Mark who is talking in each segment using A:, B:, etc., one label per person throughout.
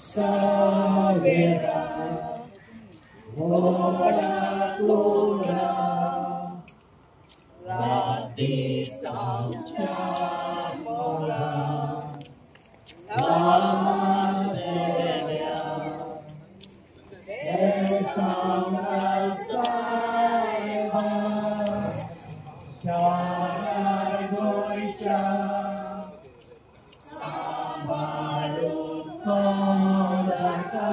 A: Savera, Moda Kuna, Radhi Samchamora, Namasteya, Esamrasaiva, Charai Goicha, Sambarut Sodaka,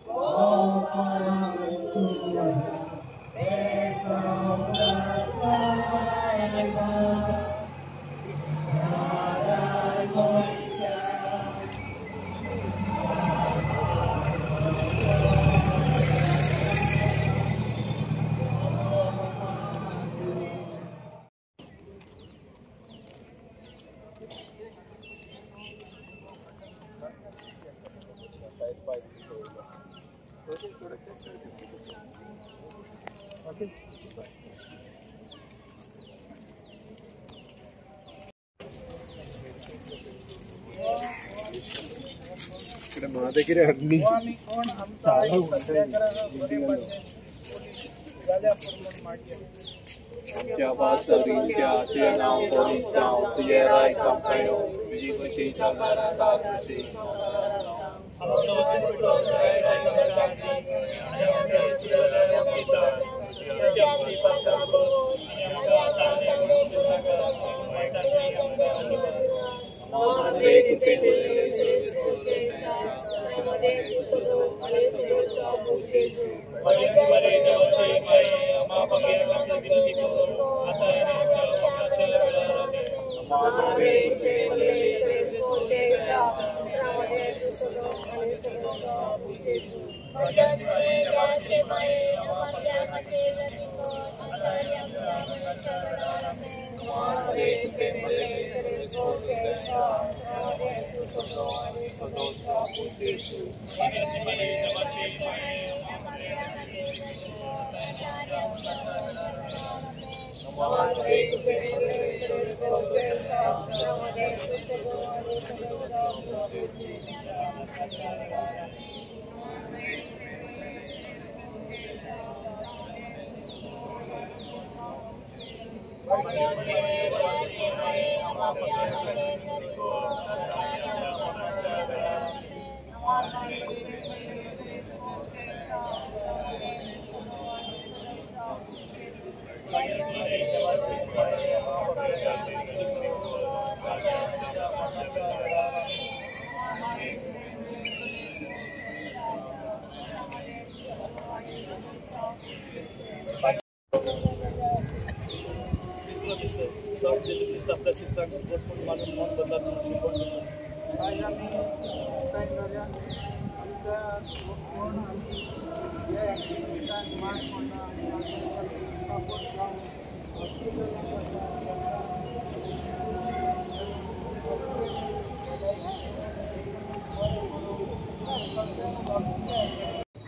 A: Gopalukura, Esamrasaiva, Charai Goicha.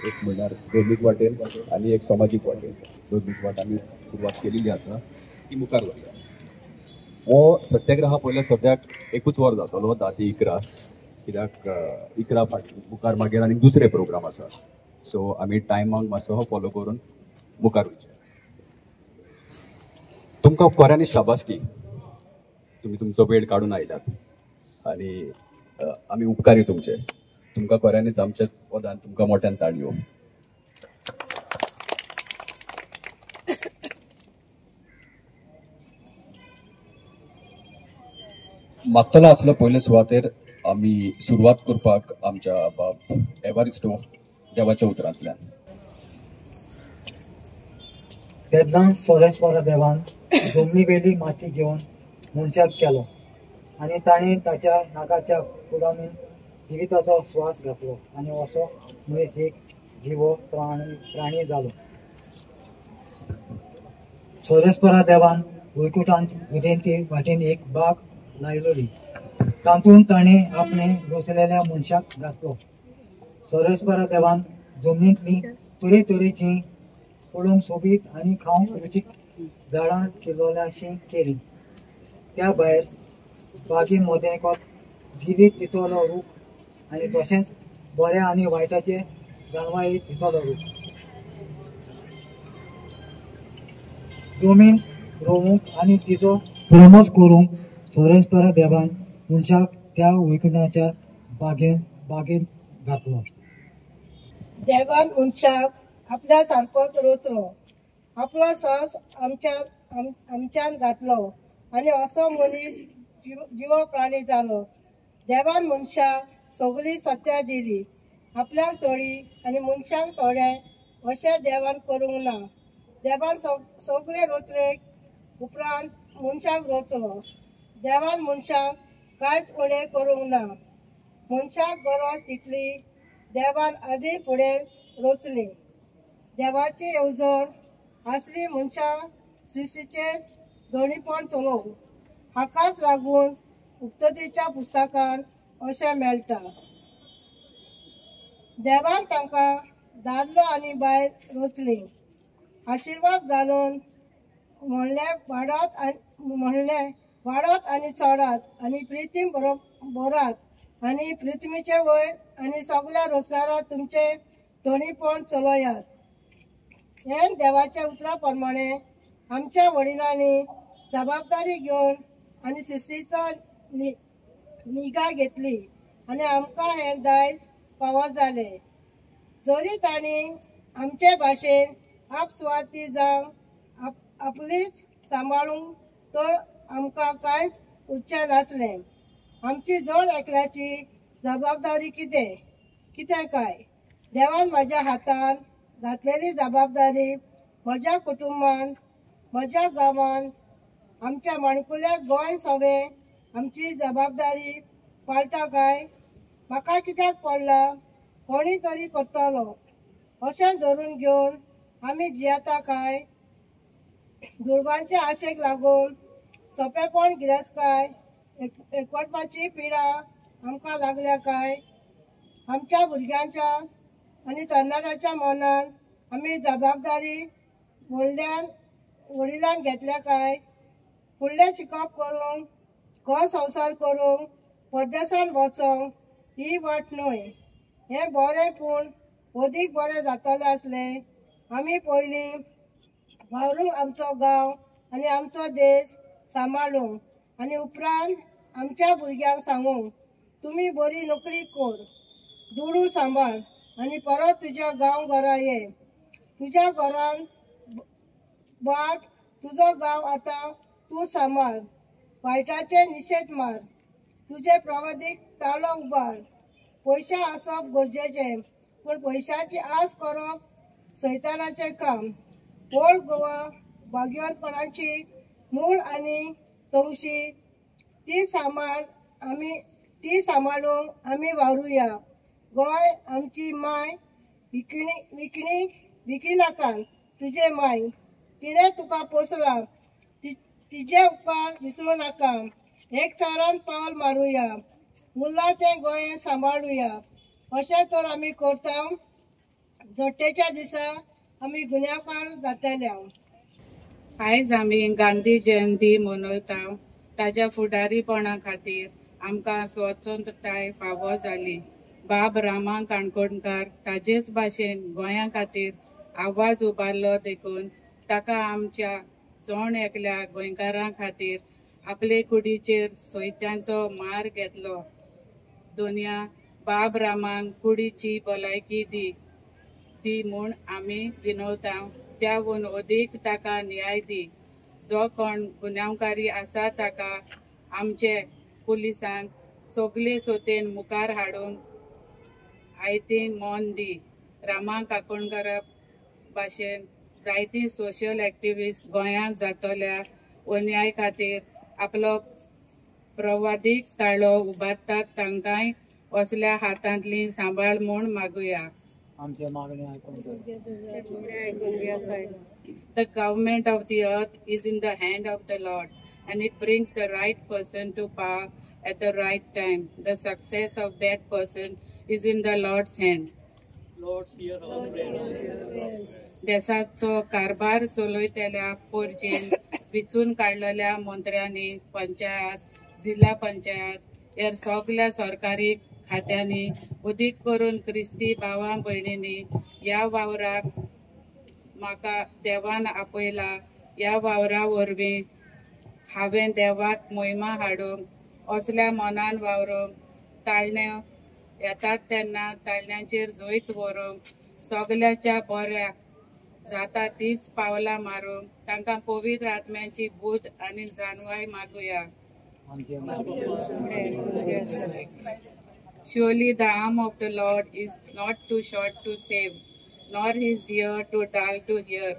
B: एक म्हणणार धार्मिक वाटेल आणि एक सामाजिक वाटेल धार्मिक वाट आम्ही सुरुवात केलेली आसा ती मुखार वता हो सत्याग्रह पयले सद्याक एकूच वर जातलो 10 ते 11 कित्याक 11 फाटली मुखार मागीर आनी दुसरे प्रोग्राम आसा सो आमी टायमाक मातसो हो फॉलो करून मुखार वयचे तुमकां खऱ्यांनी शाबासकी तुम्ही तुमचो वेळ काढून आयल्यात आनी आमी उपकारी तुमचे तुमकां खऱ्यांनीच आमच्या पदान तुमकां मोठ्यान ताळयो मागतलो आसलो पयले सुवातेर आमी सुरवात करपाक आमच्या बाब एवारिस्टो देवाच्या उतरांतल्यान
C: तेन्ना सोरेस्वरा देवान जमनी वेली माती घेवन मनशाक केलो आनी ताणें ताच्या नाकाच्या कुडामीन जिविताचो श्वास घातलो आनी असो मनीस एक जिवो प्राणी जालो सोरेस्वरा देवान वैकुंठांत उदेंती वाटेन एक बाग लायलोली तातूंत ताणें आपणे रोसलेल्या मनशाक घातलो सोरेस्वरा देवान जमनींतली तरेतरेची पळोवंक सोबीत आनी खावंक रुचीक झाडां केलोल्याशी केली त्या भायर बागे मोदें एकत जिवीत दितलो रूख आणि तशेंच बऱ्या आणि वायटाचे जाणवायेक दितलो रूप. जमीन रोवूंक आणि तिचो प्रमोद करूंक सोरेस्परा देवान मनशाक त्या वैकुंठाच्या बागेंत घातलो.
D: देवान मनशाक आपल्या सारकोच रचलो, आपलो स्वास आमच्यान घातलो आणि असो मनीस जिवो प्राणी जालो. देवान मनशाक सगळी सत्या दिली. आपल्याक थोडी आणि मनशाक थोडे अशें देवान करूंक ना. देवान सगळे रचले उपरांत मनशाक रचलो. देवान मनशाक कांयच उणें करूंक ना. मनशाक गरज तितली देवान आदी फुडें रचली. देवाची येवजण आसली मनशा सृश्टीचेर दोनीपण चलोवंक. हाकाच लागून उक्ततेच्या पुस्तकान अशें मेळटा, देवान तांकां दादलो आनी बायल रचली. आशिर्वाद घालून म्हणलें वाडत आनी चडात आनी प्रितीन बरात आनी पृथ्वीचे वयर आनी सगळ्या रचणारा तुमचे दोनीपण चलयात. हें देवाच्या उतरा प्रमाणे आमच्या वडिलांनी जबाबदारी घेवन आनी सृश्टीचो निगा घेतली आनी आमकां हें दायज फावो जालें. जरी तांणी आमचे भाशेन आपसुवार्थी जावंक आपलीच सांबाळूंक तर आमकां कांयच उरचें नासलें. आमची जण एकल्याची जबाबदारी कितें काय. देवान म्हाज्या हातान घातलेली जबाबदारी म्हज्या कुटुंबान, म्हज्या गांवान, आमच्या माणकुल्या गोंय सवें आमची जबाबदारी पाळटा काय. म्हाका कित्याक पडला कोणी तरी करतलो अशें धरून घेवन आमी जियेता काय. दुर्बांच्या आशेक लागून सोंपेपण गिरेस्तकाय एकवटपाची पिडा आमकां लागल्या काय. आमच्या भुरग्यांच्या आनी तरणाट्याच्या मनान आमी जबाबदारी वडिलांन घेतल्या काय. फुडलें शिकप करूंक, घर संवसार करूंक, परदेसान वचोंक ही वाट न्हय. हें बरें पूण अदीक बरें जातलें आसलें आमी पयलीं वावरूंक आमचो गांव आनी आमचो देश सांबाळूंक आनी उपरांत आमच्या भुरग्यांक सांगूंक तुमी बरी नोकरी कर, दुडू सांबाळ आनी परत तुज्या गांव घरा ये. तुज्या घरान बाट तुजो गांव आतां तूं सांबाळ. वायटाचे निशेध मार, तुजे प्रवादीक ताळो उबार. पयशे आसप गरजेचें पूण पयशांची आस करप सैतानाचें काम. ओल्ड गोवा भाग्यवानपणाची मूळ आनी तवशी ती सांबाळूंक आमी वावरुया. गोंय आमची माय विकिनाकान तुजे माय. तिणें तुका पोसला, तिजे उपकार विसरूं नाका. एकचारान पावल मारुया, उरलां तें गोंय सांबाळुया. अशें तर आमी करता. जट्टेच्या दिसा आमी गुन्यांवकार जातल्या.
E: आयज आमी गांधी जयंती मनयता. ताच्या फुडारीपणा खातीर आमकां स्वतंत्रताय फावो जाली. बाब रामा काणकोणकार ताजेच भाशेन गोंया खातीर आवाज उबारलो देखून ताका आमच्या जण एकल्या गोंयकारां खातीर आपले कुडीचेर सोयत्यांचो मार घेतलो. दोनया बाब रामांक कुडीची भलायकी दी म्हूण आमी विनवता. त्याहून अदीक ताका न्याय दी. जो कोण गुन्यांवकारी आसा ताका आमचे पुलिसान सगळे सोतेन मुखार हाडून आयतीन मोन दी. रामा काकोणकारा भाशेन जायतीं सोशियल एक्टिविस्ट गोंयांत जातल्या अन्याय खातीर आपलो प्रवादीक ताळो उबारतात. तांकांय असल्या हातांतली सांबाळ म्हूण मागुया.
C: आमचे मागणी आयकून
E: The government of the earth is in the hand of the Lord, and it brings the right person to power at the right time. The success of that person is in the Lord's hand.
A: Lord, hear our prayers.
E: देशाचो कारभार चलयतल्या पोरजेन विचून काडलेल्या मंत्र्यांनी पंचायत, जिल्हा पंचायत ह्या सगळ्या सरकारी खात्यांनी उदीक करून क्रिस्ती भावां भयणींनी ह्या वावराक म्हाका देवान आपयला. ह्या वावरा वरवीं हांवें देवाक महिमा हाडूंक असल्या मनान वावरूंक ताळण्यो येतात तेन्ना ताळण्यांचेर जोईत व्हरूंक सगल्याच्या बऱ्या जाता तीच पावलां मारूंक तांकां पवित्र आत्म्याची बूध आनी जाणवाय मागुया. Surely the arm of the Lord is not too short to save, nor his ear too dull to hear.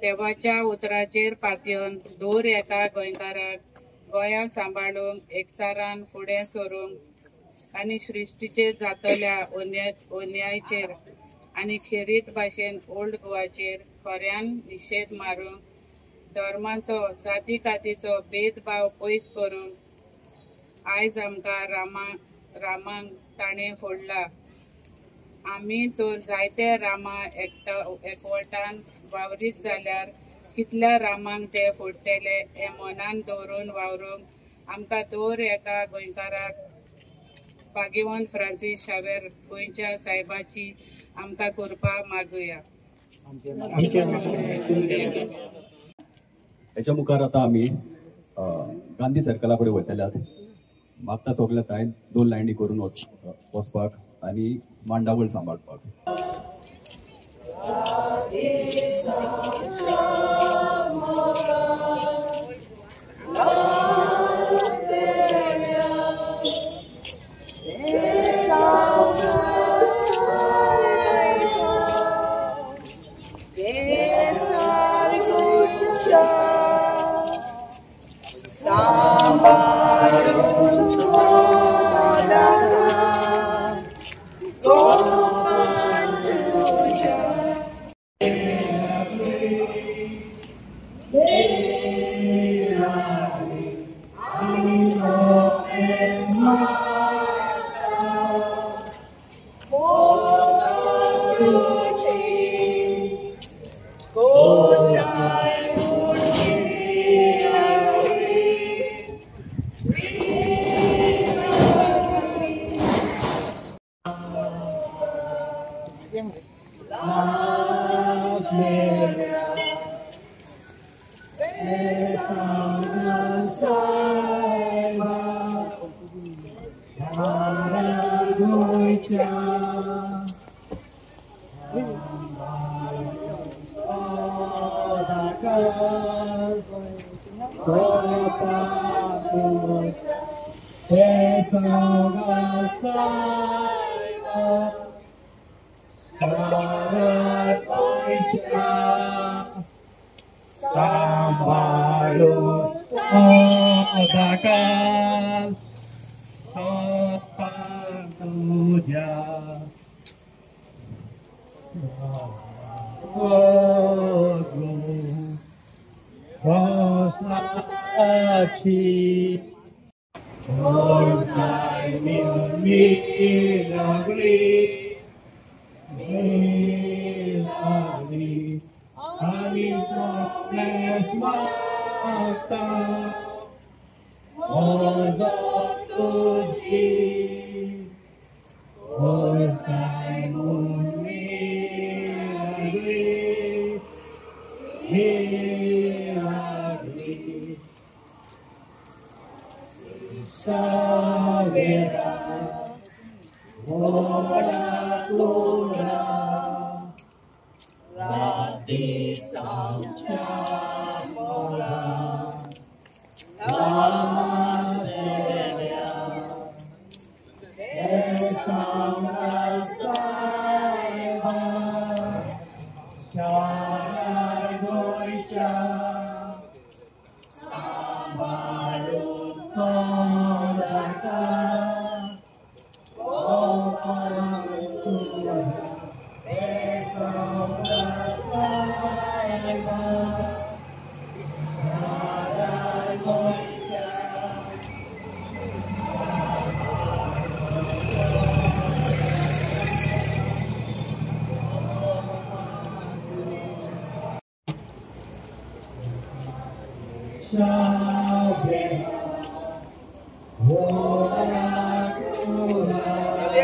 E: देवाच्या उतराचेर पातयेवन दोर एका गोंयकाराक गोंया सांबाळूंक एकचारान फुडें सरूंक आनी सृश्टीचेर जातल्या अन्यायाचेर आनी खेरीत भाशेन ओल्ड गोवाचेर खऱ्यान निशेध मारूंक धर्माचो जाती कातीचो भेदभाव पयस करूंक आयज आमकां रामांक ताणें फोडला. आमी तर जायते रामा एकवटान वावरीत जाल्यार कितल्या रामांक ते फोडटले हे मनान दवरून वावरूंक आमकां दर एका गोंयकाराक भाग्यवंत फ्रांसीस शावेर गोंयच्या साहेबाची आमकां कृपा मागुया.
B: हेच्या मुखार आता आमी गांधी सर्कला कडेन वयतल्यात. मागता सगळ्या ताईन 2 लायनी करून वचपाक आनी मांडावळ सांबाळपाक.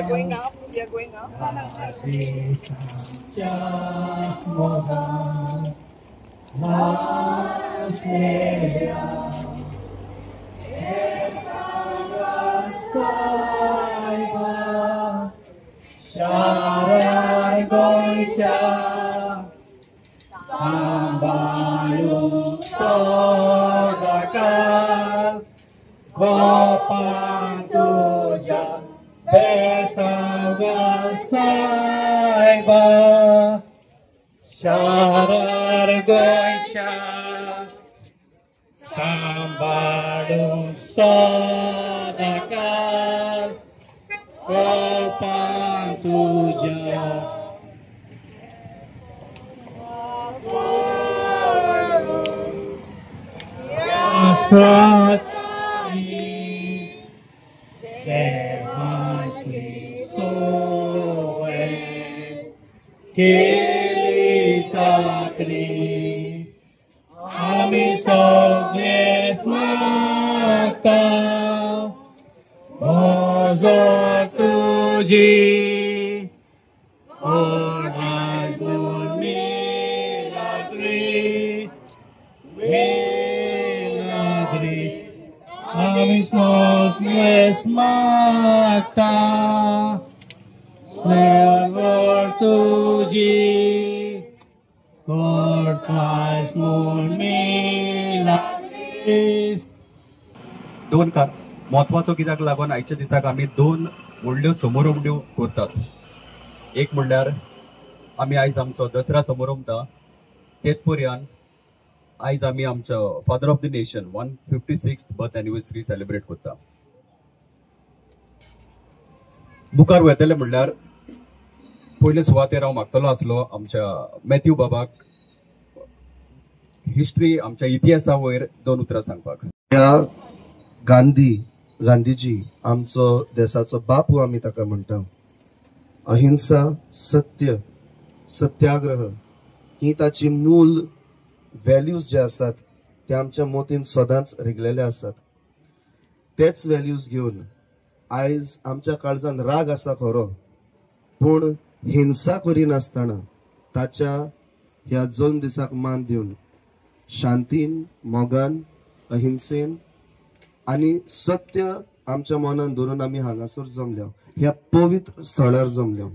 F: going up. We are going up.
B: दोन महत्वाचो कित्याक लागून आयच्या दिसाक आमी दोन व्हडल्यो समारंभ्यो करतात. एक म्हणल्यार आमी आयज आमचो दसरा समारंभता, तेच पर्यान आयज आमी आमचो father of the nation 156th birth anniversary celebrate करता. मुखार वयतले म्हणल्यार पयले सुवातेर हांव मागतलो आसलो आमच्या मॅथ्यू बाबाक हिस्ट्री, आमच्या इतिहासा वयर दोन उतरां सांगपाक.
G: गांधीजी आमचो देशाचो बापू आमी ताका म्हणटा. अहिंसा, सत्य, सत्याग्रह ही ताची मूल व्हॅल्यूज जे आसात ते आमच्या मोतीन सदांच रिगलेले आसात. तेच व्हॅल्यूज घेवन आयज आमच्या काळजान राग आसा खरो, पूण हिंसा करिनासतना ताच्या ह्या जल्म दिसाक मान दिवन शांतीन, मोगान, अहिंसेन आणि सत्य आमच्या मनान धरून आमी हांगासर जमल्या, ह्या पवित्र स्थळार जमल्या.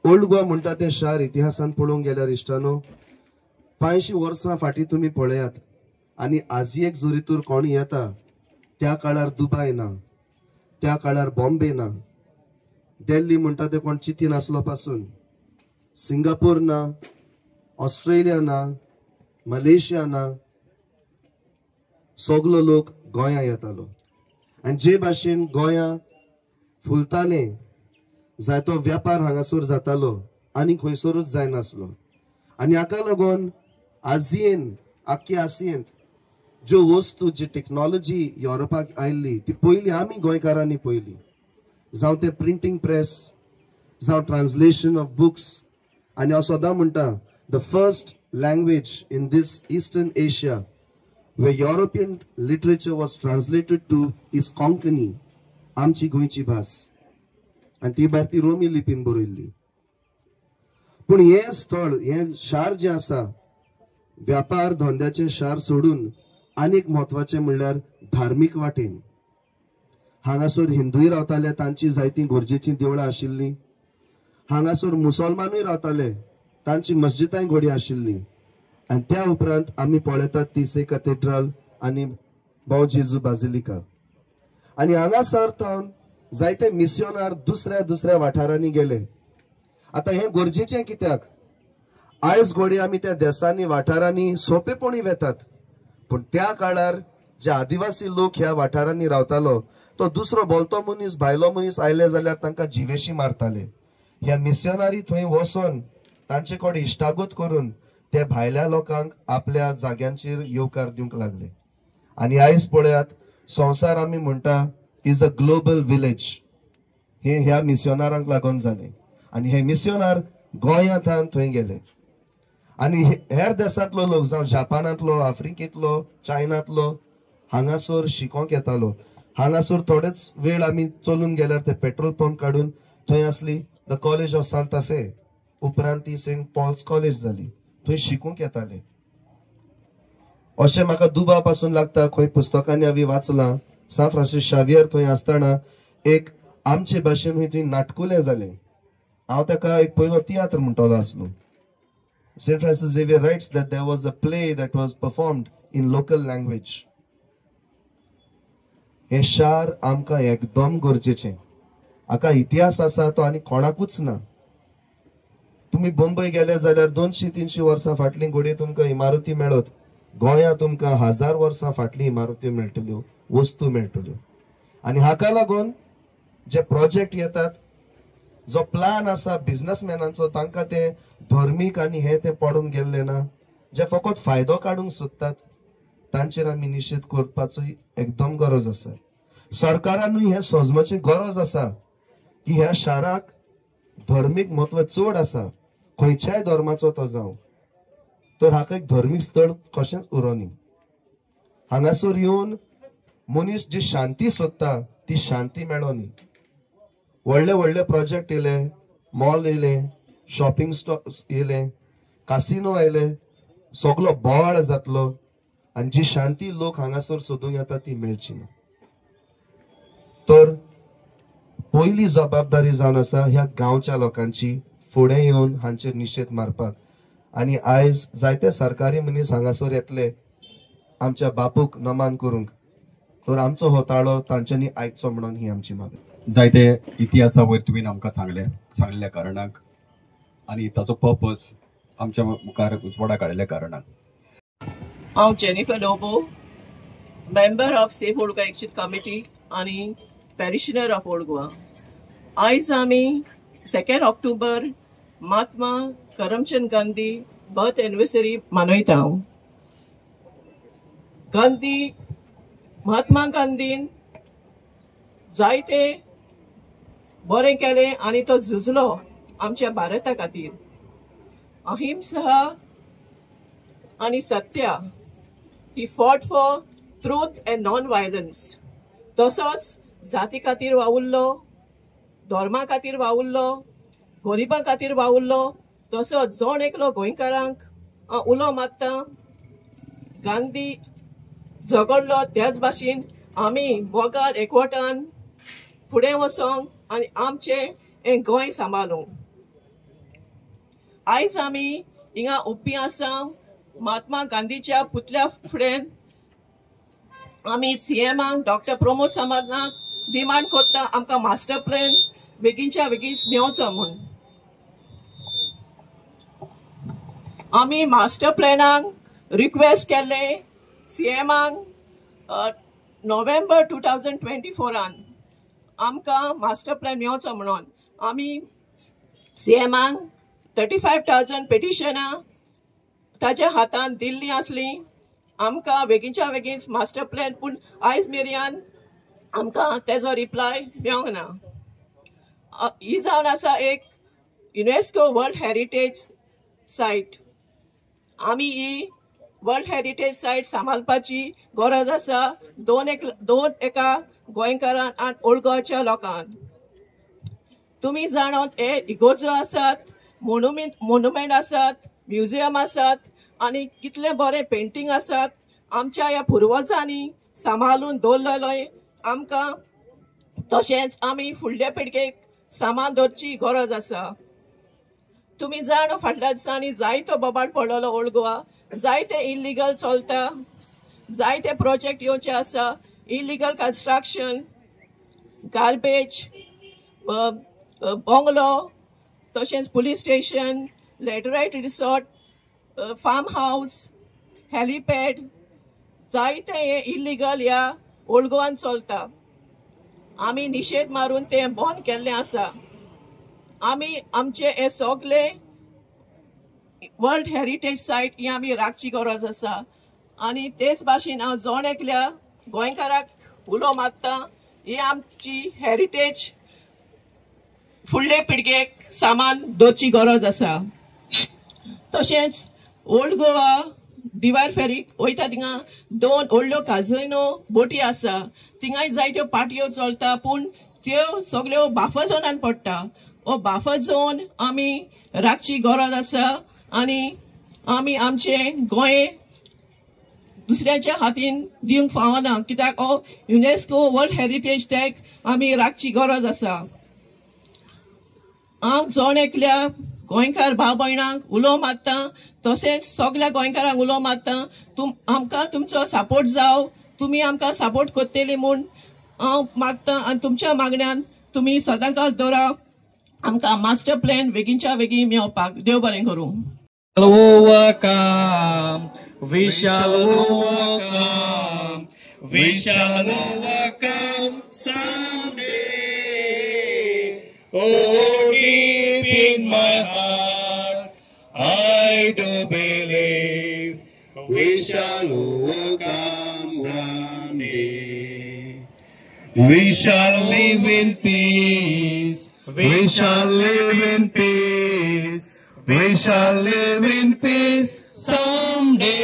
G: ओल्ड गोवा म्हणटा ते शार इतिहासान पळोवंक गेल्यार इश्टानो 500 वर्सां फाटीं तुमी पळयात आनी आजयेक जोरी तर कोणी येता त्या काळार दुबय ना, त्या काळार बॉम्बे ना, दिल्ली म्हणटा ते कोण चिती नासलो पासून, सिंगापूर ना, ऑस्ट्रेलिया ना, मलेशिया ना, सगलो लोक गोंया येतालो. आनी जे भाशेन गोंया फुलताले जाय तो व्यापार हांगासर जातालो आनी खंयसरूच जायनासलो. आनी हाका लागून आजियेन, आख्खी आसियेंत ज्यो वस्तू, जी टेक्नॉलॉजी युरोपाक आयिल्ली ती पयली आमी गोंयकारांनी पयली. जावं ते प्रिंटींग प्रेस, जावं ट्रान्सलेशन ऑफ बुक्स. आनी हांव सदां म्हणटा the first language in these Eastern Asia where European literature was translated to is Konkani, आमची गोंयची भास, आणि ती भायर ती रोमी लिपीन बरयल्ली. पूण हे स्थळ, हे शार जे आसा व्यापार धंद्याचे शार सोडून आनीक महत्वाचे म्हणल्यार धार्मीक वाटेन. हांगासर हिंदूय रावताले, तांची जायतीं गरजेचीं देवळां आशिल्लीं. हांगासर मुसलमानूय रावताले, तांची मस्जिदांय घोडी आशिल्लीं. आणि त्या उपरांत आमी पळयतात तिसे कॅथेड्रल आणि बाव जेजू बाजिलिका. आणि हांगासर थावन जायते मिशनर दुसऱ्या दुसऱ्या वाठारांनी गेले. आता हे गरजेचें कित्याक? आयज घोडी आमी त्या देशांनी वाठारांनी सोंपेपणी वेतात, पूण त्या काळार जे आदिवासी लोक ह्या वाठारांनी रावतालो तो दुसरो बोलतो मनीस, भायलो मनीस आयले जाल्यार तांकां जिवेशी मारताले. ह्या मिशनरी थंय वचून तांचे कडेन इश्टागत करून ते भायल्या लोकांक आपल्या जाग्यांचेर येवकार दिवंक लागले. आणि आयज पळयात संवसार आमी म्हणटा इज अ ग्लोबल विलेज. हे ह्या मिशनरांक लागून जाले. आणि हे मिशनर गोंयांतल्यान थंय गेले. आणि हेर देशांतलो लोक, जावं जापानांतलो, आफ्रिकेंतलो, चायनांतलो, हांगासर शिकोंक येतालो. हांगासर थोडेच वेळ आमी चलून गेल्यार ते पेट्रोल पंप काडून थंय असली the college of Santa Fe, उपरांत ती सेंट पॉल्स कॉलेज जाली, थंय शिकूंक येताले. अशें म्हाका दुबाव पासून लागता. खंय पुस्तकांनी हांवें वाचलां सान फ्रांसीस शावियर थंय आसतना एक आमचे भाशेन थंय नाटकुलें जालें. हांव ताका एक पयलो तियात्र म्हणटलो आसलो. Saint Francis Xavier writes that there was a play that was performed in local language. हे शार आमकां एकदम गरजेचें. हाका इतिहास आसा तो आनी कोणाकूच ना. तुम्ही मुंबय गेले जाल्यार 200-300 वर्सां फाटली घोडी तुमकां इमारती मेळत. गोंया तुमकां 1000 वर्सां फाटली इमारती मेळटल्यो, वस्तू मेळटल्यो. आनी हाका लागून जे प्रोजेक्ट येतात, जो प्लान आसा बिझनेसमॅनांचो, तांकां ते धर्मीक आनी हे ते पडून गेल्ले ना. जे फकत फायदो काडूंक सोदतात तांचेर आमी निशेध करपाची एकदम गरज आसा. सरकारानूय हे सोजमाची गरज आसा की ह्या शाराक धर्मीक म्हत्व चड आसा, खंयच्याय धर्माचो तो जावं, तर हाका एक धर्मीक स्थळ कशेंच उरोनी. हांगासर येवन मनीस जी शांती सोदता ती शांती मेळोनी. व्हडले व्हडले प्रोजेक्ट येले, मॉल येले, शॉपिंग स्टॉर्स येले, कासिनो येले, सगळो बोवाळ जातलो आनी जी शांती लोक हांगासर सोदूंक येता ती मेळची ना. तर पयली जबाबदारी जावन आसा ह्या गांवच्या लोकांची फुडें येवन हांचेर निशेध मारपाक. आनी आयज जायते सरकारी मनीस हांगासर येतले आमच्या बापूक नमान करूंक, तर आमचो हो ताळो तांच्यांनी आयकचो म्हणून ही आमची मागणी.
B: जायते इतिहासा वयर तुवें आमकां सांगलेल्या कारणाक आनी ताचो पर्पज आमच्या मुखार उजवाडाक हाडलेल्या कारणाक.
A: हांव Jennifer Lobo, member of safe old Goa action committee आनी पॅरिशनर ऑफ ओल्ड गोवा. आयज आमी 2 October Mahatma Karamchand Gandhi birth anniversary मनयता. महात्मा गांधीन जायते बरें केलें आनी तो झुजलो आमच्या भारता खातीर. अहिंसा आनी सत्य, he fought for truth end non violence. तसोच जाती खातीर वावुरलो, धर्मा खातीर वावुरलो, गरिबां खातीर वावुरलो. तसोच जोण एकलो गोंयकारांक उलो मारता गांधी झगडलो त्याच भाशेन आमी बोगार एकवटान फुडें वचोंक आनी आमचें हें गोंय सांबाळूंक. आयज आमी हिंगा उबी आसा महात्मा गांधीच्या पुतल्या फुडें. आमी सीएमाक डॉक्टर प्रमोद सावंताक डिमांड करता आमकां मास्टर प्लॅन बेगीनच्या बेगीन मेळचो म्हूण. आमी मास्टर प्लॅनाक रिक्वेस्ट केल्ले सीएमाक नोव्हेंबर 2024 आमकां मास्टर प्लॅन मेळचो म्हणून. आमी सीएमाक 35,000 पेटिशनां ताच्या हातान दिल्ली आसली. आमकां बेगीनच्या बेगीन मास्टर प्लॅन, पूण आयज मेरेन आमकां तेजो रिप्लाय मेळोंक ना. ही जावन आसा एक युनेस्को वर्ल्ड हेरिटेज सायट. आमी ही वर्ल्ड हेरिटेज सायट सांबाळपाची गरज आसा दोन एका गोंयकारान आनी ओल्ड गोवाच्या लोकांक. तुमी जाणत हे इगोर्जो आसात, मोन्युमेंट आसात, म्युझियम आसात आनी कितले बरे पेंटींग आसात. आमच्या ह्या पुर्वजांनी सांबाळून दवरलेले आमकां, तशेंच आमी फुडल्या पिळगेक सांबाळून दवरची गरज आसा. तुमी जाण फाटल्या दिसांनी जायतो बोबाड पडलेलो ओल्ड गोवा. जायते इल्लीगल चलता, जायते प्रोजेक्ट येवचे आसा. इल्लीगल कन्स्ट्रक्शन, गार्बेज, बंगलो, तशेंच police station, laterite resort, form house, helipad, जायते हे इल्लीगल ह्या ओल्ड गोवान चलता. आमी निशेध मारून तें बंद केल्लें आसा. आमी आमचे हे सगळे वर्ल्ड हेरिटेज सायट ही आमी राखची गरज आसा. आनी तेच भाशेन हांव जोण एकल्या गोंयकाराक उलो मारता, ही आमची हेरिटेज फुडले पिळगेक सामान दवरची गरज आसा. तशेंच ओल्ड गोवा दिवार फेरीक वयता थिंगा 2 व्हडल्यो काजयनो बोटी आसा थिंगाय जायत्यो पाटयो चलता पूण त्यो सगल्यो बाफा झोनान पडटा ओ बाफा झोन आमी राखची गरज आसा आनी आमी आमचे गोंय दुसऱ्याच्या हातीन दिवंक फावना कित्याक हो युनेस्को वर्ल्ड हेरिटेज टॅग आमी राखची गरज आसा। हांव जोण एकल्या गोंयकार भाव भयणांक उलो मारता तशेंच सगळ्या गोंयकारांक उलो मारता आमकां तुमचो सपोर्ट जाव तुमी आमकां सपोर्ट करतली म्हूण हांव मागता आनी तुमच्या मागण्यान तुमी सदांकाळ दवरा आमकां मास्टर प्लॅन बेगीनच्या बेगीन मेळपाक देव बरें करूं।
F: We shall overcome. We shall overcome someday. Oh, deep in my heart, I do believe we shall overcome someday. We shall live in peace. We shall live in peace. We shall live in peace someday.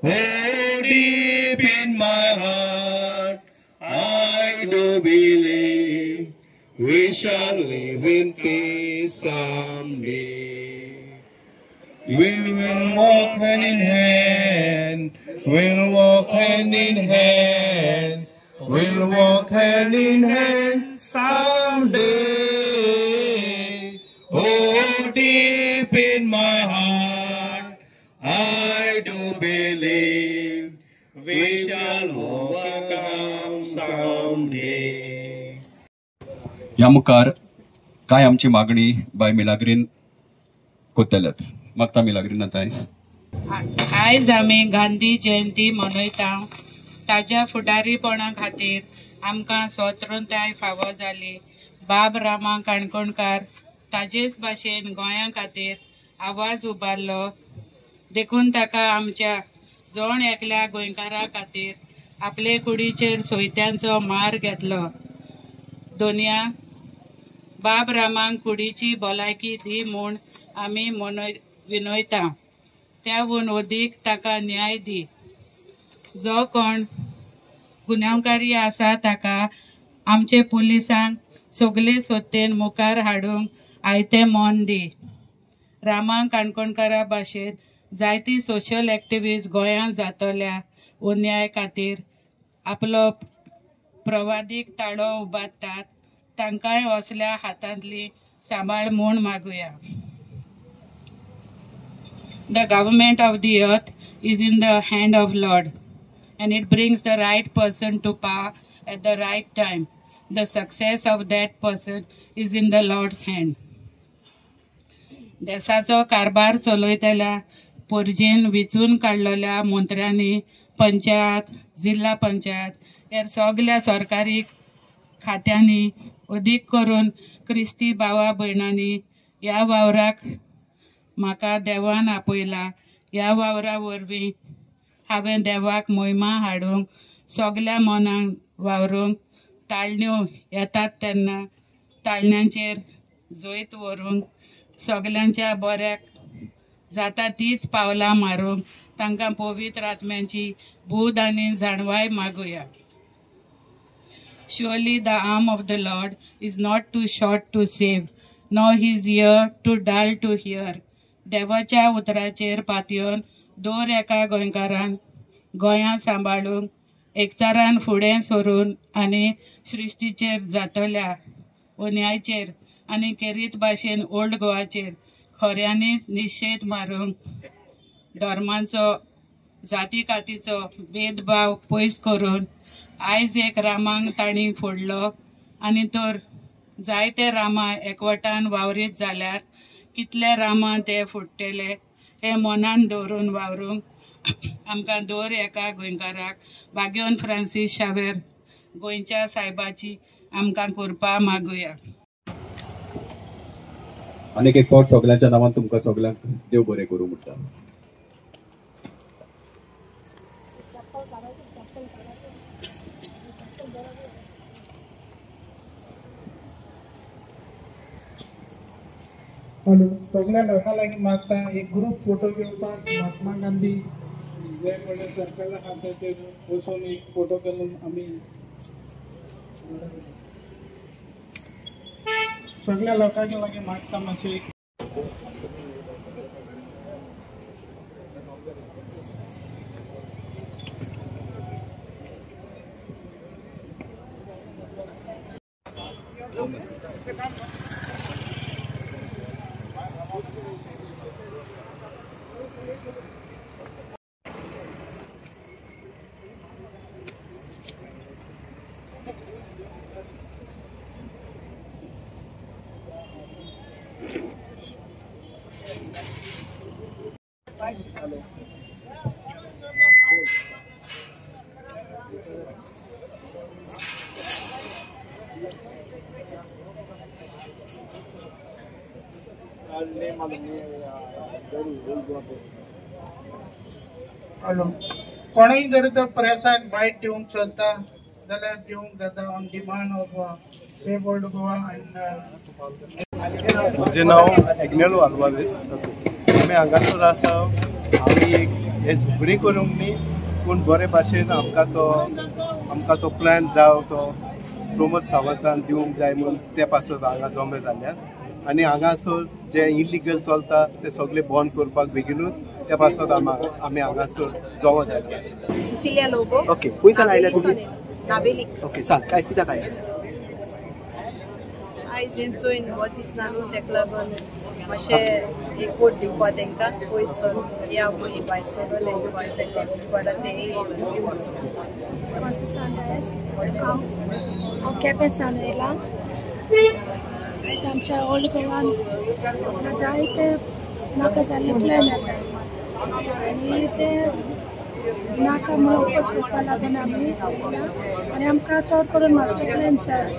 F: Oh, deep in my heart, I do believe we shall live in peace someday. We will walk hand in hand. We'll walk hand in hand. We'll walk hand in hand someday. Oh, deep in my heart, I do believe we shall overcome someday.
B: ह्या मुखार काय आमची मागणी bye Milagrin कोत्तल्यात मागता मिलाग्रीन आताय।
E: आयज आमी गांधी जयंती मनयता ताज्या फुडारीपणा खातीर आमकां स्वतंत्रताय फावो जाली। बाब रामा काणकोणकार ताजेच भाशेन गोंया खातीर आवाज उबारलो देखून ताका आमच्या जोण एकल्या गोंयकारा खातीर आपले कुडीचेर सोयत्यांचो मार घेतलो। दोनया बाब रामांक कुडीची भलायकी दी म्हूण आमी विनयता त्याहून अदीक ताका न्याय दी। जो कोण गुन्यांवकारी आसा ताका आमचे पुलिसांक सगले सोत्तेन मुखार हाडूंक आयते मोन दी। रामा काणकोणकारा भाशेन जायती सोशल एक्टिविस्ट गोंयांत जातल्या अन्याय खातीर आपलो प्रवादीक ताळो उबारतात तांकांय असल्या हातांतली सांबाळ म्हूण मागुया। The government of the earth is in the hand of Lord and it brings the right person to power at the right time. The success of that person is in the Lord's hand. देशाचो कारभार चलयतल्या पोरजेन विचून काडलेल्या मंत्र्यांनी पंचायत जिल्हा पंचायत ह्या सगळ्या सरकारी खात्यांनी अदीक करून क्रिस्ती भावा भयणांनी ह्या वावराक म्हाका देवान आपयला। ह्या वावरा वरवीं हांवें देवाक महिमा हाडूंक सगळ्या मनान वावरूंक ताळण्यो येतात तेन्ना ताळण्यांचेर जैत व्हरूंक सगळ्यांच्या बऱ्याक जाता तीच पावलां मारूंक तांकां पवित्र आत्म्याची बूध आनी जाणवाय मागुया। Surely the arm of the Lord is not too short to save, nor his ear too dull to hear. देवाच्या उतराचेर पातयेवन दर एका गोंयकारान गोंयां सांबाळूंक एकचारान फुडें सरून आनी सृश्टीचेर जातल्या अन्यायाचेर आनी केरीत भाशेन ओल्ड गोवाचेर खऱ्यांनीच निशेध मारूंक धर्मांचो जाती कातीचो भेदभाव पयस करून आयज एक रामांक तांणी फोडलो आनी तर जायते रामा एकवटान वावरीत जाल्यार कितले रामा ते फुडटले हे मनान दवरून वावरूंक आमकां दर एका गोंयकाराक भाग्योन फ्रांसीस शावेर गोंयच्या सायबाची आमकां कृपा मागुया।
B: आनीक एक फावट सगळ्यांच्या नांवान तुमकां सगळ्यांक देव बरें करूं म्हणटा।
H: हॅलो सगळ्या लोकां लागीं मागता एक ग्रुप फोटो घेवपाक महात्मा गांधी जे पडले सरकारच्या हाताचेर बसून एक फोटो केलो आमी सगळ्या लोकांच्या लागीं मागता मातशें एक हॅलो कोणीय जर तर प्रेसाक बायट दिवंक सोदता जाल्यार दिवंक जाता on demand of save old Goa and
I: म्हजें नांव एग्नेलो आल्वारेस आमी हांगासर आसा आमी एक हे झुपडी करूंक न्ही पूण बरे भाशेन आमकां तो प्लॅन जाव तो प्रमोद सावंतान दिवंक जाय म्हूण ते पासत हांगा जमे जाल्यात आनी हांगासर जे इलिगल चलता ते सगळे बंद करपाक बेगीनूच त्या पासत आमी हांगासर जमो जाल्ले आसा.
J: सिसिलिया लोबो.
K: ओके खंयसान आयल्या तुमी?
J: नावेली.
K: ओके सांग कांयच कित्याक आयल्या?
J: आयज हेंचो इनवॉट दिसना न्हू तेका लागून मातशें एक वोट दिवपा तेंकां पयसून या म्हूण भायर सगळे गोंयचे पडा ते
L: हांव केपें सावन येयलां. आयज आमच्या ओल्ड गोवान जायते नाका जाल्ले प्लॅन येता आनी ते नाका म्हणून उपस करपा लागून आमी येयला आनी आमकां चड करून मास्टर प्लॅन जाय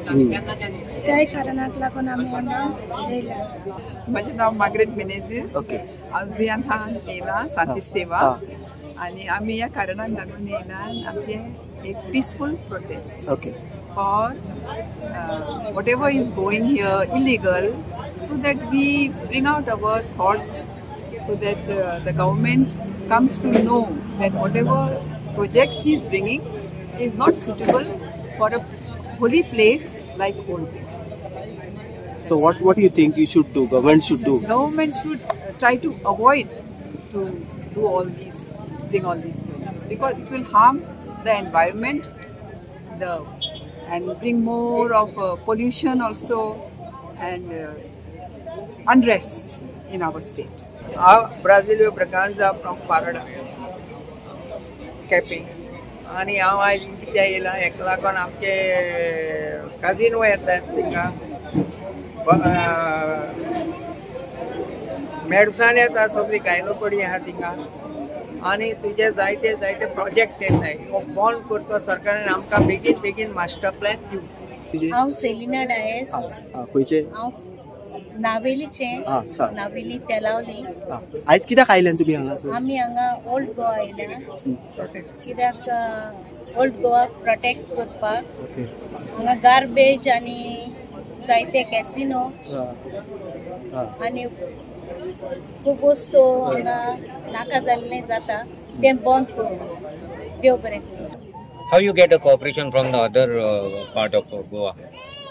L: त्याय कारणाक लागून आमी हांगा येयला.
M: म्हजें नांव मार्गरेट मेनेझीस. हांव जुयांतान येयलां सांतिस्तेवा आनी आमी ह्या कारणाक लागून येयला आमचें एक peaceful prostate for whatever is going here illegal, so that we bring out our thoughts, so that the government comes to know that whatever projects he is bringing is not suitable for a holy place like Old.
K: So what do you think you should do? Government should do?
M: Government should try to avoid to do all these, bring all these projects, because it will harm the environment, and bring more of pollution also and unrest in our state.
N: Brazilio Braganza from Parada, Cape. आणि हांव आयज कित्याक येयला हेका लागून आमचे काजिनो येतात थिंगा मेडसाण येता सगळी गायनोपडी आहा थिंगा आनी तुजे जायते जायते प्रोजेक्ट येताय बंद करता सरकारान आमकां बेगीन बेगीन मास्टर प्लॅन दिवं.
O: हांव सेलिना डायस.
K: खंयचे?
O: हांव नावेलीचे. नावेली तेलावली.
K: आयज कित्याक आयल्यान तुमी हांगा?
O: आमी हांगा ओल्ड गोवा आयल्या कित्याक ओल्ड गोवा प्रोटेक्ट करपाक. हांगा गार्बेज आनी जायते कॅसिनो आनी खूब वस्तू हांगा नाका जाल्ले जाता ते बंद करून देव बरें करूं.
P: How you get a cooperation from the other part of Goa?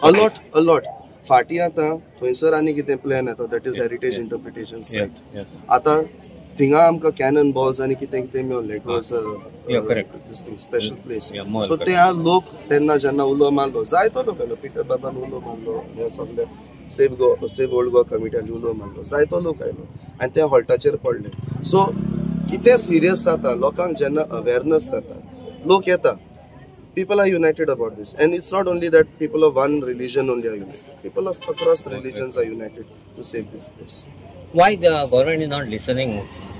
G: A lot. फाटी आता थंयसर आनी कितें प्लॅन येता दॅट इज हेरिटेज इंटरप्रिटेशन सायट. आता थिंगा आमकां कॅनन बॉल्स आनी कितें कितें मेळ्ळें. It was this thing special place. So ते लोक तेन्ना जेन्ना उलो मारलो जायतो लोक आयलो. पिटर बाबान उलो मारलो हे सगळे सेव ओल्ड गोवा कमिटीन उलो मारलो जायतो लोक आयलो आनी ते हॉल्टाचेर पडले. सो कितें सिरियस जाता लोकांक जेन्ना अवेरनस जाता लोक येता. People are united about this, and it's not only that people of one religion only are united. People of across religions are united to save this place.
P: Why the government is not listening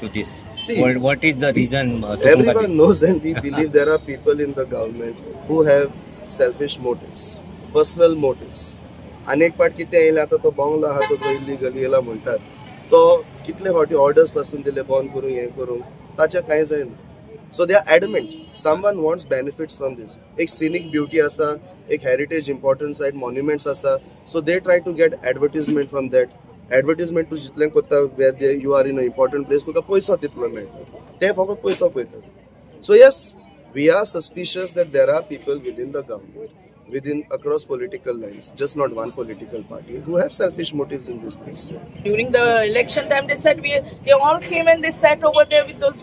P: to this?
G: See,
P: what is the reason?
G: Everyone knows, and we believe there are people in the government who have selfish motives, personal motives. अनेक पाट कितें येयला आता तो bungalow आहा तो illegal येयला म्हणटात तो कितले फावटी ऑर्डर्स पासून दिले बंद करूं हें करूं ताचें कांय जायना. So they are adamant. Someone wants benefits from this. एक scenic beauty asa, एक heritage important site monuments asa. So they try to get advertisement from that, advertisement तूं जितलें कोत्ता वेर you are in a important place तुका पयसो तितलो मेळटा ते फकत पयसो पळयतात so yes we are suspicious that there are people within the government within across political lines, just not one political party, who have selfish motives in this place.
A: During the election time, they said they all came and they sat over there with those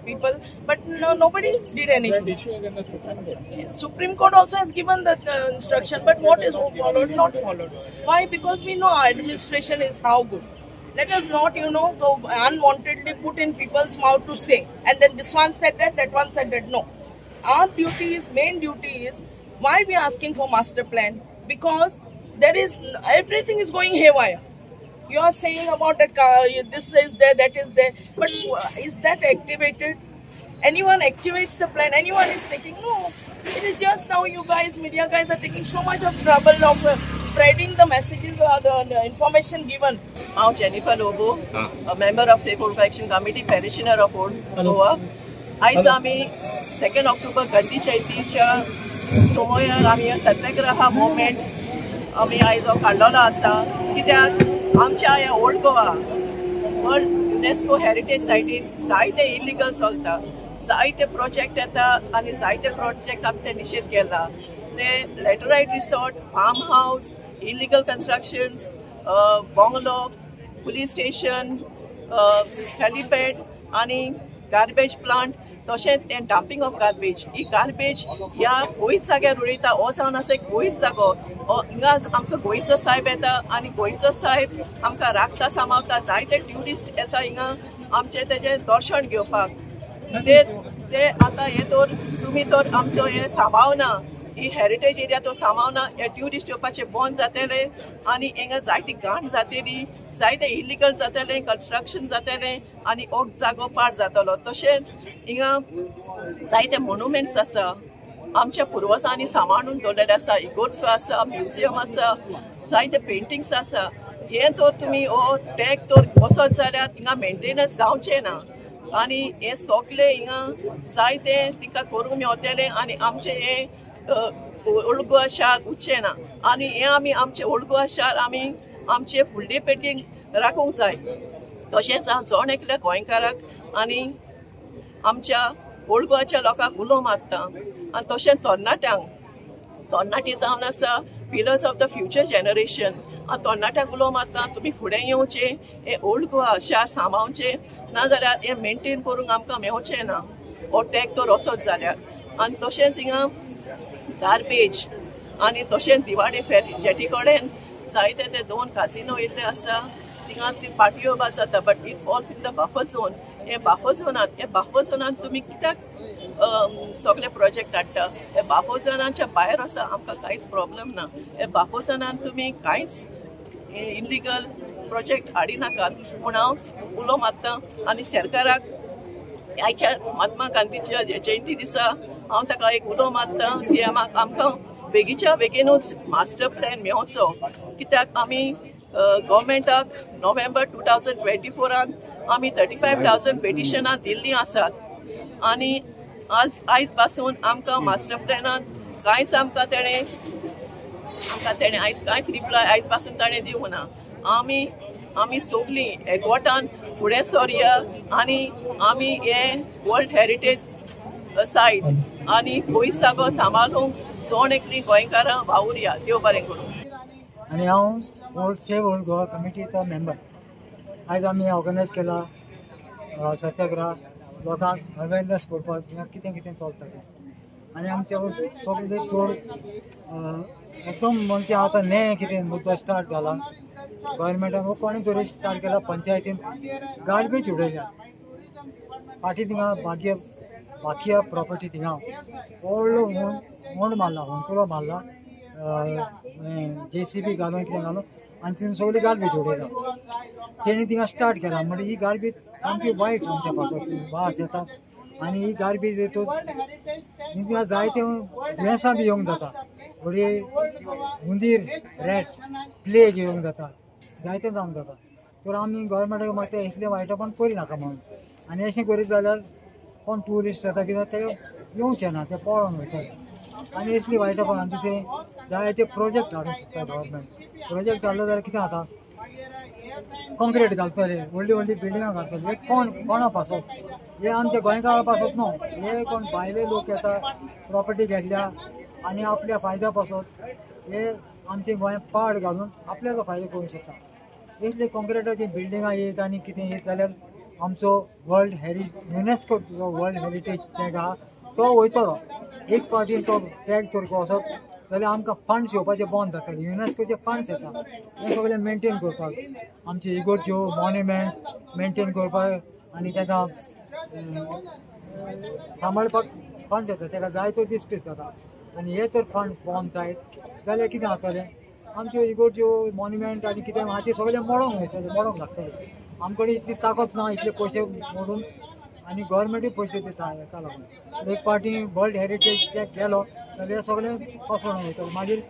A: people, but nobody did anything. Supreme Court also has given the instruction, but what is followed? Not followed. Why? Because we know our administration is how good. Let us not, go unwantedly put in people's mouth to say, and then this one said that one said that. No, our main duty is. Why we are asking for master plan? Because everything is going haywire. You are saying about that this is there, that is there, but is that activated? Anyone activates the plan? Anyone is taking? No. It is just now you guys, media guys, are taking so much of trouble of spreading the messages or the information given. I'm Jennifer Lobo, a member of Safe Old Action Committee, parishioner of Old Goa. आज आम्ही 2 October Gandhi जयंतीच्या समयार आम्ही सत्याग्रह movement आम्ही आयज काढलेलो आसा कित्याक आमच्या ह्या Old Goa world UNESCO heritage सायटीन जायते इलिगल चलता जायते प्रोजेक्ट येता आनी जायते प्रोजेक्ट आमी ते निषेध केला ते laterite resort form house illegal constructions bungalow police station helipad आनी गार्बेज प्लांट तशेंच हें डंपिंग ऑफ गार्बेज ही गार्बेज ह्या गोंयच जाग्यार उडयता हो जावन आसा एक गोंयच जागो हिंगा आमचो गोंयचो साहेब येता आनी गोंयचो साहेब आमकां राखता सांबाळटा जायते ट्युरिस्ट येता हिंगा आमचें तेजें दर्शन घेवपाक ते आतां हे तर तुमी तर आमचो हें सांबाळना ही हेरिटेज एरिया तो सांबाळना हे ट्युरिस्ट येवपाचें बंद जातलें आनी हिंगा जायती घाण जातली जायते इलिगल जातलें कन्स्ट्रक्शन जातलें आनी हो जागो पाड जातलो तशेंच हिंगा जायते मोन्युमेंट्स आसा आमच्या पुर्वजांनी सांबाळून दवरलेले आसा इगोर्ज आसा म्युजियम आसा जायते पेंटिंग्स आसा हे तर तुमी हो टॅग तर बसत जाल्यार हिंगा मेंटेनन्स जावचें ना आनी हे सगळे हिंगा जायते तिका करूंक मेवतलें आनी आमचें हें ओल्ड गोवा शार उरचें ना आनी हें आमी आमचें ओल्ड गोवा शार आमी आमचे फुडले पेटींग राखूंक जाय तशेंच हांव जोण एकल्या गोंयकाराक आनी आमच्या ओल्ड गोवाच्या लोकांक उलो मारता आनी तशेंच तरणाटी जावन आसा pillars of the future generation आनी तरणाट्यांक उलो मारता तुमी फुडें येवचें हें ओल्ड गोवा शार सांबाळचें नाजाल्यार हें मेंटेन करूंक आमकां मेवचें ना हो टॅग तर वसत जाल्यार आनी तशेंच हिंगा गार्बेज आनी तशेंच दिवाडे फेरी जेटी कडेन जायते ते 2 काजिनो येयल्ले आसा थिंगा ती पार्ट्यो बा जाता but it falls in the buffer zone हे बफर झोनान तुमी कित्याक सगळे प्रोजेक्ट हाडटा हे बफर झोनाच्या भायर आसा आमकां कांयच प्रॉब्लेम ना हे बफर झोनान तुमी कांयच इलिगल प्रोजेक्ट हाडी नाकात पूण हांव उलो मारता आनी सरकाराक आयच्या महात्मा गांधीच्या जयंती दिसा हांव ताका एक उलो मारता सीएमाक आमकां बेगीच्या बेगीनूच मास्टर प्लॅन मेळचो कित्याक आमी गव्हर्मेंटाक नोव्हेंबर 2024 आमी 35,000 पेटिशनां दिल्लीं आसात आनी आयज पासून आमकां मास्टर प्लॅनान कांयच आमकां तेणें आयज कांयच रिप्लाय आयज पासून ताणें दिवंक ना आमी सगळीं एकवटान फुडें सरया आनी आमी हें वर्ल्ड हेरिटेज सायट आनी गोंय जागो सांबाळूंक जोण एकली गोंयकारां वावुरया देव बरें करूं
C: आनी हांव सेव ओल्ड गोवा कमिटीचो मेंबर आयज आमी ऑर्गनायज केला सत्याग्रह लोकांक अवेरनेस करपाक कितें कितें चलता तें आनी आमचे सगळे चड एकदम म्हणजे आतां नये कितें मुद्दो स्टार्ट जाला गव्हर्मेंटान कोणी तरी स्टार्ट केला पंचायतीन गार्बेज उडयल्या फाटीं थिंगा बाकी प्रॉपर्टी थिंगा व्हडलो होंड मारला होंडकुलो मारला JCB घालून कितें घालून आनी थिंगा सगळी गार्बेज उडयता तेणी थिंगा स्टार्ट केला म्हणजे ही गार्बेज सामकी वायट आमच्या पासून वास येता आनी ही गार्बेज येतो थिंगा जायते दुयेंसां बी येवंक जाता थोडी हुंदीर रॅट्स प्लेग येवंक जाता जायते जावंक जाता तर आमी गव्हर्मेंटाक मागता इतलें वायटपण करिनाका म्हणून आनी अशें करीत जाल्यार कोण ट्युरिस्ट येता कित्याक ते येवचे ना ते पळोवन वयता आनी असली वायटपण आनी दुसरें जायते प्रोजेक्ट हाडूंक शकता गव्हर्मेंट प्रोजेक्ट हाडलो जाल्यार कितें जाता कॉन्क्रीट घालतले, व्हडली व्हडली बिल्डिंगां घालतले. हे कोणा पासत? हे आमच्या गोंयकारा पासत न्हू. हे कोण भायले लोक येता प्रॉपर्टी घेतल्या आनी आपल्या फायद्या पासत हे आमचे गोंय पाड घालून आपल्याचो फायदो करूंक शकता. इतले कॉन्क्रिटाची बिल्डिंगां येत आनी कितें येत जाल्यार आमचो वर्ल्ड युनेस्को जो वर्ल्ड हेरिटेज टॅग आहा तो वयतलो. एक पार्टीन तो टॅग करपा वचप जाल्यार आमकां फंड्स येवपाचे बंद जातले. युनेस्कोचे फंड्स येता हे सगळे मेंटेन करपाक, आमचे इगोर्ज्यो मॉन्युमेंट्स मेंटेन करपाक आनी ताका सांबाळपाक फंड्स येता. ताका जाय तो डिस्ट्रीक्ट जाता आनी हे जर फंड्स बंद जायत जाल्यार कितें जातलें? आमच्यो इगोर्ज्यो मॉन्युमेंट आनी कितें आहा ते सगळे मोडोंक वयतले, मोडोंक लागतले. आमचे कडेन इतली ताकद ना इतले पयशे मोडून आनी गव्हर्मेंटूय पयशे दिता. हेका लागून एक पार्टी वर्ल्ड हेरिटेज टॅग गेलो जाल्यार सगळें कोसळून वयतलें. मागीर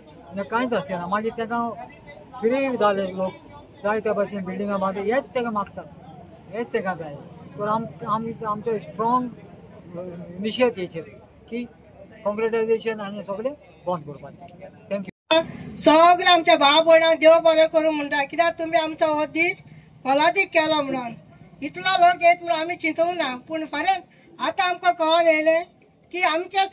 C: कांयच आसचें मागीर ताका फ्री जाले लोक जाय त्या भाशेन बिल्डिंगां बांदून हेच ताका मागतात, हेच ताका जाय. तर आमचो स्ट्रॉंग निशेध हेचेर की कॉन्क्रिटायझेशन आनी सगळें बंद करपाचें. थँक्यू.
D: सगळे आमच्या भाव भयणांक देव बरें करूं म्हणटा, कित्याक तुमी आमचो हो दीस फलादीक केलो म्हणून. इतलो लोक येत म्हणून आमी चिंतूंक ना, पूण खरेंच आतां आमकां कळून येयलें की आमच्या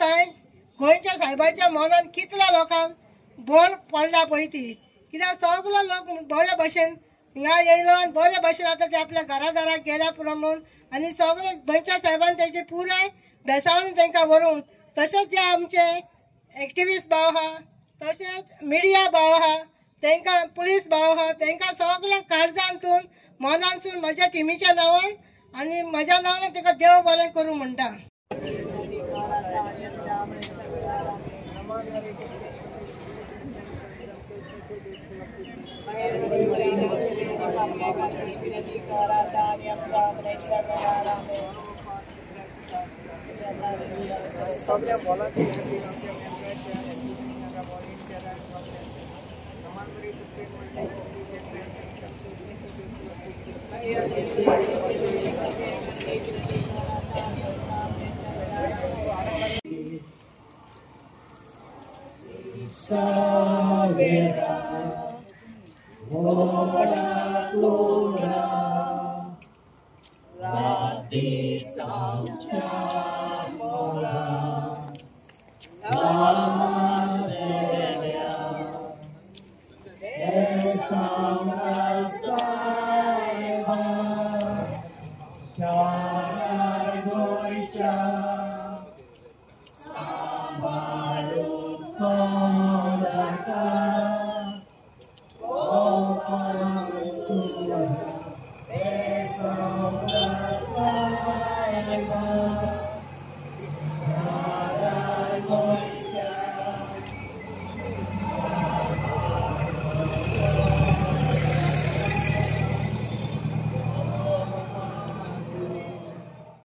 D: गोंयच्या साहेबाच्या मनान कितल्या लोकांक बोल पडल्या पळय ती. कित्याक सगलो लोक बरे भशेन हिंगा येयलो आनी बरे भशेन आतां ते आपल्या घरादाराक गेल्या पुरो म्हणून आनी सगळे गोंयच्या साहेबान तेजे पुराय बेसावून तांकां व्हरून. तशेंच जे आमचे एक्टिविस्ट भाव आहा, तशेंच मिडिया भाव आहा, तांकां पुलीस भाव आहा, तांकां सगळ्यांक काळजांतून मनानसून म्हज्या टिमीच्या नांवान आनी म्हज्या नांवान ताका देव बरें करूं म्हणटा.
F: Song